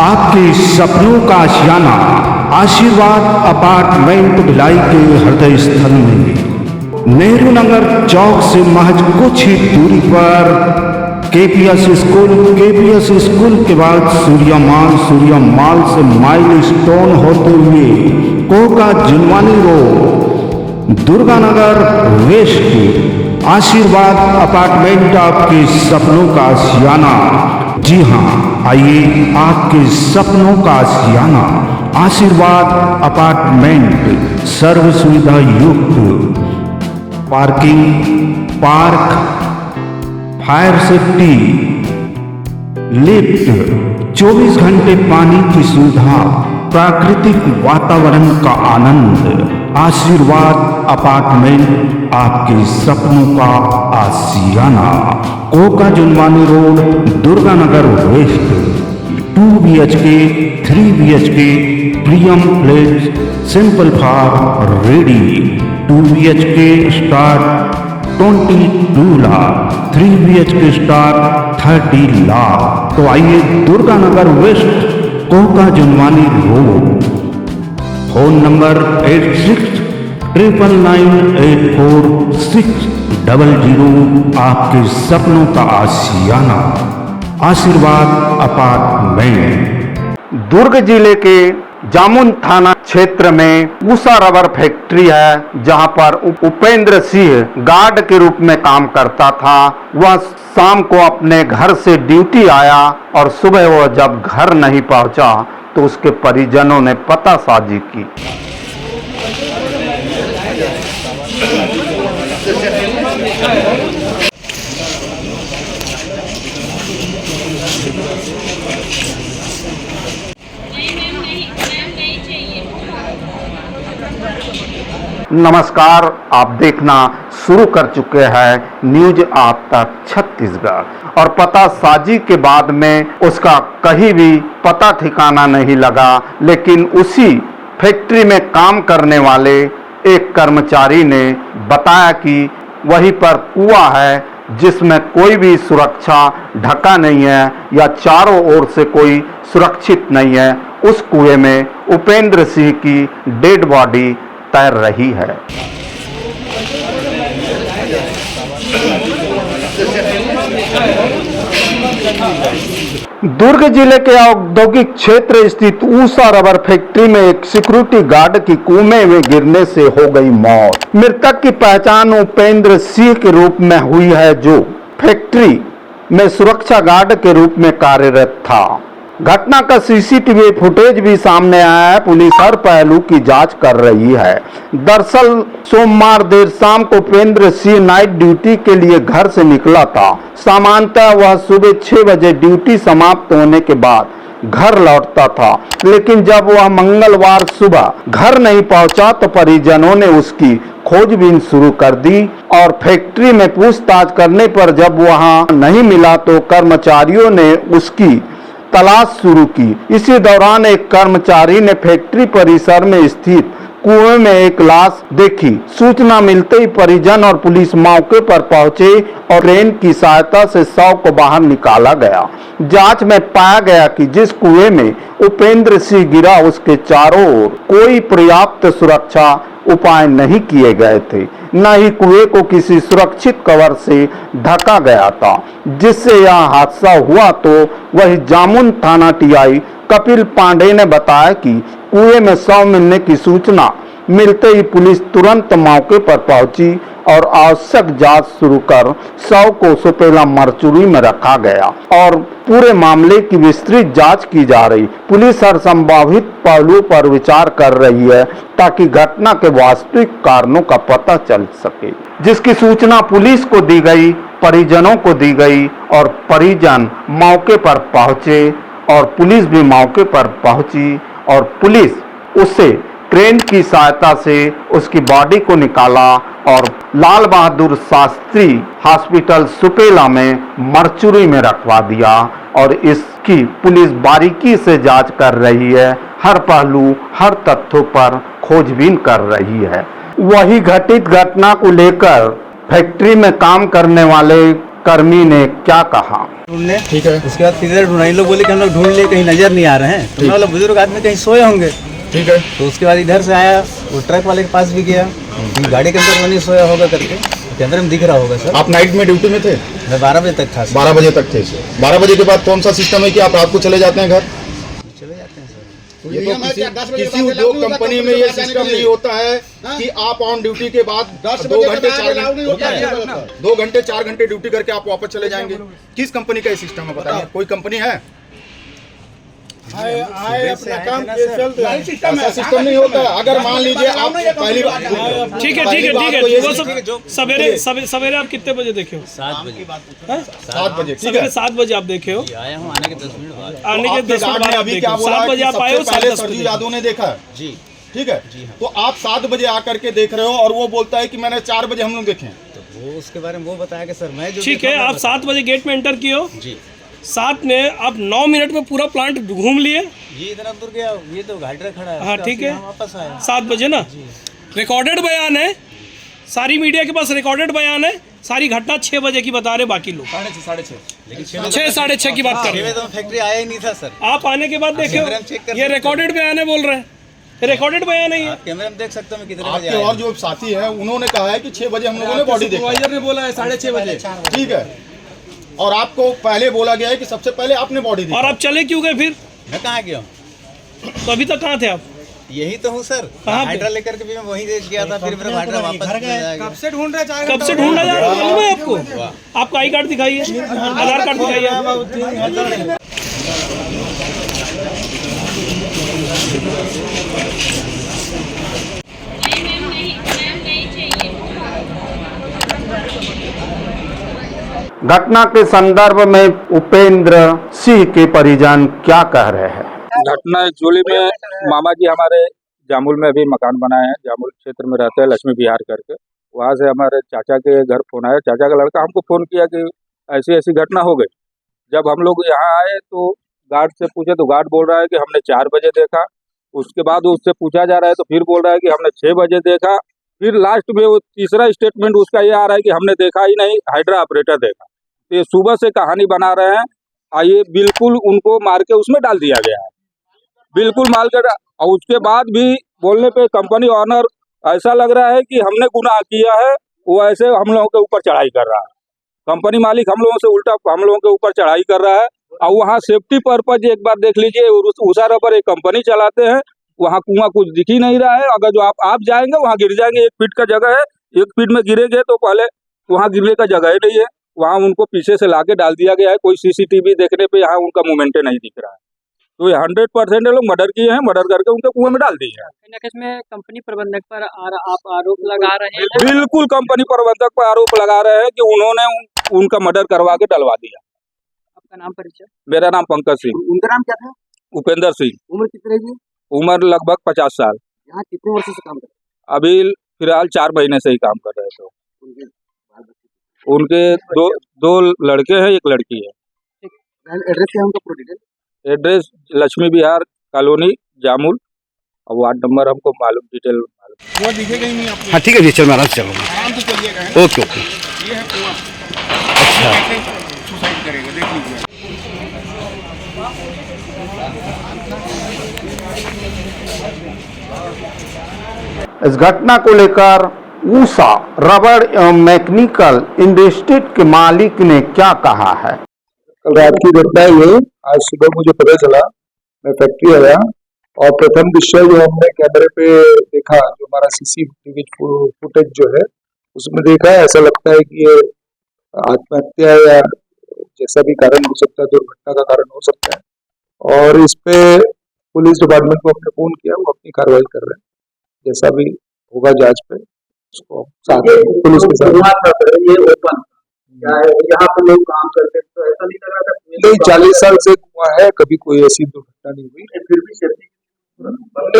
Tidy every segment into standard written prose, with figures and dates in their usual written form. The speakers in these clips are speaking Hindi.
आपके सपनों का आशियाना आशीर्वाद अपार्टमेंट भिलाई के हृदय स्थल में नेहरू नगर चौक से महज कुछ ही दूरी पर केपीएस स्कूल के बाद सूर्या माल से माइल स्टोन होते हुए Koka Junwani road Durganagar west Ashirwad apartment आपके सपनों का आशियाना। जी हाँ, आइए आपके सपनों का आशियाना आशीर्वाद अपार्टमेंट सर्व सुविधा युक्त parking, park, fire safety, lift, 24 घंटे पानी की सुविधा, प्राकृतिक वातावरण का आनंद। आशीर्वाद अपार्टमेंट आपके सपनों का आशियाना। Koka Junwani road Durganagar west 2 BHK 3 BHK Priyam place simple for ready 2 BHK start 22 lakh 3 BHK start 30 lakh. तो आइए Durganagar west Koka Junwani road. Phone number 8699984600 आपके सपनों का आशियाना आशीर्वाद अपार्टमेंट। दुर्ग जिले के जामुन थाना क्षेत्र में ऊषा रबर फैक्ट्री है, जहां पर उपेंद्र सिंह गार्ड के रूप में काम करता था। वह शाम को अपने घर से ड्यूटी आया और सुबह वह जब घर नहीं पहुंचा तो उसके परिजनों ने पतासाजी की। नमस्कार, आप देखना शुरू कर चुके हैं न्यूज आप तक छत्तीसगढ़। और पतासाजी के बाद में उसका कहीं भी पता ठिकाना नहीं लगा, लेकिन उसी फैक्ट्री में काम करने वाले एक कर्मचारी ने बताया कि वहीं पर कुआं है जिसमें कोई भी सुरक्षा ढका नहीं है या चारों ओर से कोई सुरक्षित नहीं है। उस कुएं में उपेंद्र सिंह की डेड बॉडी तैर रही है। दुर्ग जिले के औद्योगिक क्षेत्र स्थित ऊषा रबर फैक्ट्री में एक सिक्योरिटी गार्ड की कुएं में गिरने से हो गई मौत। मृतक की पहचान उपेंद्र सिंह के रूप में हुई है, जो फैक्ट्री में सुरक्षा गार्ड के रूप में कार्यरत था। घटना का सीसीटीवी फुटेज भी सामने आया है। पुलिस हर पहलू की जांच कर रही है। दरअसल सोमवार देर शाम को उपेंद्र सिंह नाइट ड्यूटी के लिए घर से निकला था। सामान्यतः वह सुबह 6 बजे ड्यूटी समाप्त होने के बाद घर लौटता था, लेकिन जब वह मंगलवार सुबह घर नहीं पहुंचा तो परिजनों ने उसकी खोजबीन शुरू कर दी और फैक्ट्री में पूछताछ करने पर जब वहां नहीं मिला तो कर्मचारियों ने उसकी तलाश शुरू की। इसी दौरान एक कर्मचारी ने फैक्ट्री परिसर में स्थित कुएं में एक लाश देखी। सूचना मिलते ही परिजन और पुलिस मौके पर पहुंचे और क्रेन की सहायता से शव को बाहर निकाला गया। जांच में पाया गया कि जिस कुएं में उपेंद्र सिंह गिरा उसके चारों ओर कोई पर्याप्त सुरक्षा उपाय नहीं किए गए थे, न ही कुएं को किसी सुरक्षित कवर से ढका गया था, जिससे यह हादसा हुआ। तो वही जामुन थाना टीआई कपिल पांडे ने बताया कि कुएं में शव मिलने की सूचना मिलते ही पुलिस तुरंत मौके पर पहुंची और आवश्यक जांच शुरू कर शव को सुपेला मरचुरी में रखा गया और पूरे मामले की विस्तृत जांच की जा रही। पुलिस हर संभावित पहलू पर विचार कर रही है ताकि घटना के वास्तविक कारणों का पता चल सके, जिसकी सूचना पुलिस को दी गई, परिजनों को दी गई और परिजन मौके पर पहुंचे और पुलिस भी मौके पर पहुंची और पुलिस उसे क्रेन की सहायता से उसकी बॉडी को निकाला और लाल बहादुर शास्त्री हॉस्पिटल सुपेला में मरचुरी में रखवा दिया और इसकी पुलिस बारीकी से जांच कर रही है। हर पहलू, हर तथ्यों पर खोजबीन कर रही है। वही घटित घटना को लेकर फैक्ट्री में काम करने वाले कर्मी ने क्या कहा। ढूंढने। ठीक है। उसके बाद किधर ढूंढा, इन लोग बोले कि हम लोग ढूंढ लिए, कहीं नजर नहीं आ रहे हैं, तो मतलब बुजुर्ग आदमी कहीं सोए होंगे। ठीक है। तो उसके बाद इधर से आया, वो ट्रक वाले के पास भी गया, गाड़ी के अंदर वो नहीं सोया होगा करके कैमरे में दिख रहा होगा सर। आप नाइट में ड्यूटी में थे? मैं 12 बजे तक था सर। 12 बजे तक थे। 12 बजे के बाद कौन सा सिस्टम है कि आप रात को चले जाते हैं घर? चले जाते हैं सर। ये तो किसी उद्योग कंपनी में ये सिस्टम नहीं होता है कि आप ऑन ड्यूटी के बाद 2 घंटे 4 घंटे ड्यूटी करके आप वापस चले जाएंगे। किस कंपनी का ये सिस्टम है बताइए? कोई कंपनी है? ऐसा सिस्टम नहीं होता है। अगर मान लीजिए आप पहली बार, ठीक है वो सब सवेरे आप कितने बजे देखे हो? 7 बजे। 7 बजे। ठीक है, सवेरे 7 बजे आप देखे हो? आया हूँ आने के 10 मिनट बाद। आने के 10 मिनट बाद आप अभी देखे क्या हो? बोला 7 बजे आप आए हो, सबसे पहले 10 सरजू बजे। यादव ने देखा है। जी ठीक है जी हाँ। तो आप 7 बजे आकर के देख रहे हो और वो बोलता है कि मैंने 4 बजे हम लोग देखे हैं। तो वो उसके बारे में वो बताया कि सर मैं जो ठीक है, आप 7 बजे गेट में एंटर किए हो, जी 7 ने आप 9 मिनट में पूरा प्लांट घूम लिए। ये इतना दूर गया, ये तो घाटरा खड़ा है। हाँ, उसके ठीक बाद है। फिर वापस आया। 7 बजे ना, रिकॉर्डेड बयान है, सारी मीडिया के पास रिकॉर्डेड बयान है। सारी घटना 6 बजे की बता रहे बाकी लोग। 6:30 लेकिन 6 साढ़े 6 की बात कर रहे हैं। तो फैक्ट्री आया ही नहीं था सर। आप आने के बाद देखे कैमरे में चेक हो, कर ये सकते रिकॉर्डेड बयान है, बोल रहे हैं रिकॉर्डेड बयान है ये। आप कैमरे में देख सकते हो मैं कितने बजे आपके आया। और जो साथी है उन्होंने कहा है कि 6 बजे हम लोगों ने बॉडी देखी। सुपरवाइजर ने बोला है 6:30 बजे। ठीक है, और आपको पहले बोला गया है कि सबसे पहले आपने बॉडी देखी। और आप चले क्यों गए फिर? मैं कहाँ गया हूँ? तो अभी तक कहाँ थे आप? यही तो हूँ सर। कहाँ पे? हाइड्रा लेकर के भी मैं वहीं देख गया था, फिर मेरा हाइड्रा वापस कब से ढूंढ रहे? कब से ढूंढा जा रहा है मालूम है आपको? आपका आई कार्ड दिखाइए, आधार कार्ड दिखाइए। घटना के संदर्भ में उपेंद्र सिंह के परिजन क्या कह रहे हैं। घटना एक्चुअली में मामा जी हमारे जामुल में अभी मकान बनाए हैं, जामुल क्षेत्र में रहते हैं, लक्ष्मी विहार करके। वहाँ से हमारे चाचा के घर फोन आया, चाचा का लड़का हमको फ़ोन किया कि ऐसी ऐसी घटना हो गई। जब हम लोग यहाँ आए तो गार्ड से पूछे तो गार्ड बोल रहा है कि हमने 4 बजे देखा। उसके बाद उससे पूछा जा रहा है तो फिर बोल रहा है कि हमने 6 बजे देखा। फिर लास्ट में वो तीसरा स्टेटमेंट उसका ये आ रहा है कि हमने देखा ही नहीं, हाइड्रा ऑपरेटर देखा। तो ये सुबह से कहानी बना रहे हैं, आइए बिल्कुल उनको मार के उसमें डाल दिया गया है, बिल्कुल मार कर। और उसके बाद भी बोलने पे कंपनी ऑनर ऐसा लग रहा है कि हमने गुनाह किया है, वो ऐसे हम लोगों के ऊपर चढ़ाई कर रहा है। कंपनी मालिक हम लोगों से उल्टा हम लोगों के ऊपर चढ़ाई कर रहा है। और वहाँ सेफ्टी पर्पज एक बार देख लीजिए, उषा रबर एक कंपनी चलाते हैं, वहाँ कुआं कुछ दिख ही नहीं रहा है। अगर जो आप जाएंगे वहाँ गिर जाएंगे, 1 फीट का जगह है, 1 फीट में गिरेंगे तो पहले वहाँ गिरने का जगह ही नहीं है। वहाँ उनको पीछे से लाके डाल दिया गया है, कोई सीसीटीवी देखने पे यहाँ उनका मूवमेंट नहीं दिख रहा है। तो ये 100% लोग मर्डर किए हैं, मर्डर करके उनके कुएं में डाल दिए हैं। में कंपनी प्रबंधक पर आप आरोप लगा रहे हैं। बिल्कुल कंपनी प्रबंधक पर आरोप लगा रहे हैं कि उन्होंने उनका मर्डर करवा के डलवा दिया। आपका नाम परिचय? मेरा नाम पंकज सिंह। उनका नाम क्या था? उपेंद्र सिंह। उम्र कितनी की? उम्र लगभग 50 साल। यहाँ कितने वर्ष से काम कर अभी फिलहाल 4 महीने से ही काम कर रहे थे। रहे हैं? उनके दो लड़के हैं, 1 लड़की है। एड्रेस क्या है उनका पूरा डिटेल? एड्रेस लक्ष्मी विहार कॉलोनी जामुल, और वार्ड नंबर हमको मालूम डिटेल मालूम। वो दिखेगा ही नहीं आपको। हाँ ठीक है जी, चलो मैं आराम से चलूँगा। आराम से चलिएगा। Okay okay. ये है कुआं। अच्छा, सुसाइड करेगा, देख लीजिए। इस घटना को लेकर उषा रबर एवं मैकेनिकल इंडस्ट्री के मालिक ने क्या कहा है। कल रात की घटना है ये। आज सुबह मुझे पता चला, मैं फैक्ट्री आया और प्रथम दृश्य जो हमने कैमरे पे देखा, जो हमारा सीसीटीवी फुटेज जो है उसमें देखा, ऐसा लगता है कि ये आत्महत्या या जैसा भी कारण हो सकता है, दुर्घटना का कारण हो सकता है। और इस पे पुलिस डिपार्टमेंट को हमने फोन किया, वो अपनी कार्रवाई कर रहे हैं। जैसा भी होगा जांच पे उसको साथ पुलिस के साथ। ये ओपन यहाँ पे लोग काम करते हैं, तो ऐसा नहीं लग रहा था? नहीं, 40 साल से कुआं है, कभी कोई ऐसी दुर्घटना नहीं हुई। फिर भी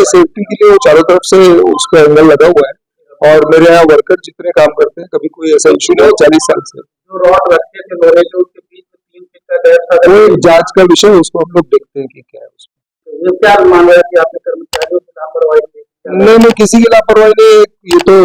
सेफ्टी के लिए वो चारों तरफ से उसका एंगल लगा हुआ है, और मेरे यहाँ वर्कर जितने काम करते हैं कभी कोई ऐसा इशू नहीं है 40 साल से। जो रॉड रखे थे लोहे के, उसके बीच में 3 फीट का गैप था। वो एक जांच का विषय है, उसको हम लोग देखते हैं कि क्या है उसमें। ये क्या मान रहा है कि आपके कर्मचारियों की लापरवाही थी? नहीं, किसी की लापरवाही नहीं। ये तो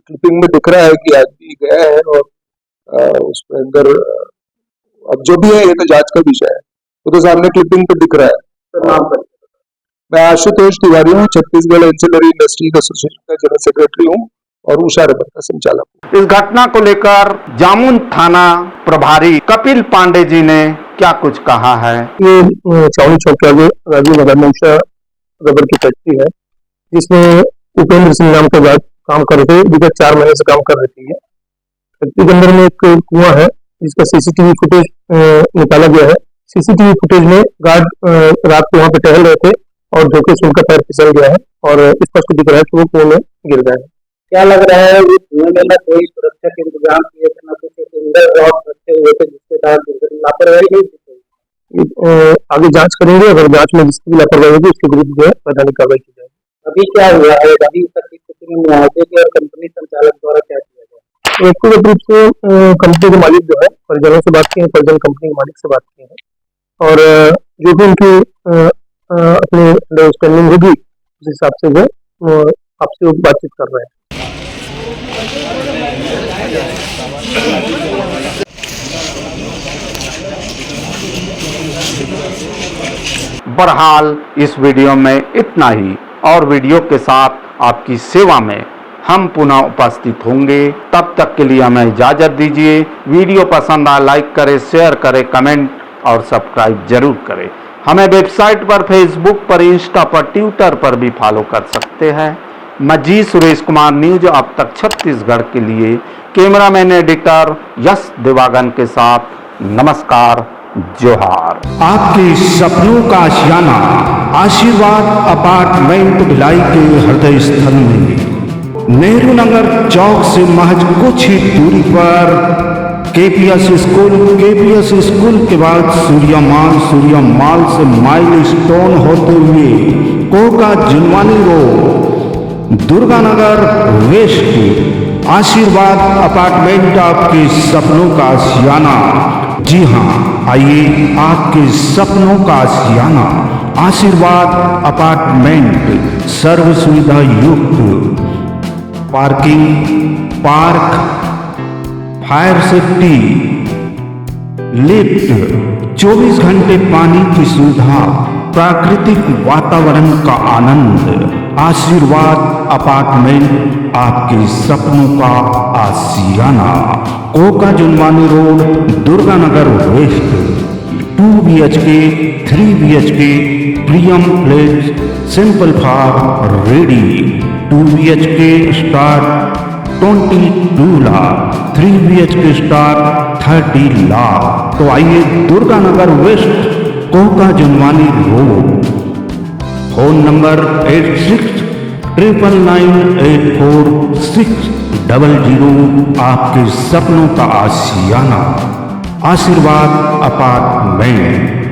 क्लिपिंग में दिख रहा है कि आदमी गया है और उसके अंदर अब जो भी है ये तो जांच का विषय है, वो तो सामने क्लिपिंग पे दिख रहा है। तो नाम पर मैं आशुतोष तिवारी हूँ, छत्तीसगढ़ एंसिलरी इंडस्ट्रीज एसोसिएशन का जनरल सेक्रेटरी हूँ और उषा रबर का संचालक हूँ। इस घटना को लेकर जामुन थाना प्रभारी कपिल पांडे जी ने क्या कुछ कहा है। ये चावनी चौक के आगे राजीव नगर में उषा रबर की फैक्ट्री है, जिसमें उपेंद्र सिंह नाम का गार्ड काम कर रहे थे। विगत 4 महीने से काम कर रही है। फैक्ट्री के अंदर में एक कुआं है जिसका सीसीटीवी फुटेज निकाला गया है। सीसीटीवी फुटेज में गार्ड रात को वहां पे टहल रहे थे और धोखे से उनका पैर फिसल गया है और स्पष्ट दिख रहा है कि वो कुएं में गिर गए हैं। क्या लग रहा है कि कुएं में ना कोई सुरक्षा के इंतजाम किए थे, ना कुछ अंदर रॉड रखे हुए थे जिसके कारण लापरवाही नहीं की। आगे जांच करेंगे, अगर जांच में जिसकी भी लापरवाही होगी उसके विरुद्ध जो है वैधानिक कार्रवाई की जाएगी। अभी क्या हुआ है, अभी तक की स्थिति में मुआवजे के और कंपनी संचालक द्वारा क्या किया गया? व्यक्तिगत रूप से कंपनी के मालिक जो है परिजनों से बात की है, परिजन कंपनी के मालिक से बात की है और जो भी उनकी अपनी अंडरस्टैंडिंग होगी उस हिसाब से वो आपसे बातचीत कर रहे हैं। बहरहाल इस वीडियो में इतना ही और वीडियो के साथ आपकी सेवा में हम पुनः उपस्थित होंगे। तब तक के लिए हमें इजाजत दीजिए। वीडियो पसंद आए लाइक करें, शेयर करें, कमेंट और सब्सक्राइब जरूर करें। हमें वेबसाइट पर, फेसबुक पर, इंस्टा पर, ट्विटर पर भी फॉलो कर सकते हैं। मैं जी सुरेश कुमार, न्यूज अब तक छत्तीसगढ़ के लिए कैमरामैन एडिटर यश देवागन के साथ नमस्कार, जोहार। आपके सपनों का आशियाना आशीर्वाद अपार्टमेंट भिलाई के हृदय स्थल में नेहरू नगर चौक से महज कुछ ही दूरी पर केपीएस स्कूल के बाद सूर्या माल से माइल स्टोन होते हुए Koka Junwani road, Durga Nagar waste, Ashirwad apartment आपके सपनों का आशियाना। जी हाँ, आइए आपके सपनों का आशियाना आशीर्वाद अपार्टमेंट सर्व सुविधा युक्त, parking, park, fire safety, lift, 24 घंटे पानी की सुविधा, प्राकृतिक वातावरण का आनंद। आशीर्वाद अपार्टमेंट आपके सपनों का आशियाना, Koka Junwani road, Durga Nagar west, 2 BHK, 3 BHK, Priyam flat, simple for ready. 2 BHK start 22 lakh, 3 BHK start 30 lakh. तो आइए Durga Nagar west, Koka Junwani road. Phone number 8699984600। आपके सपनों का आशियाना आशीर्वाद अपार्टमेंट।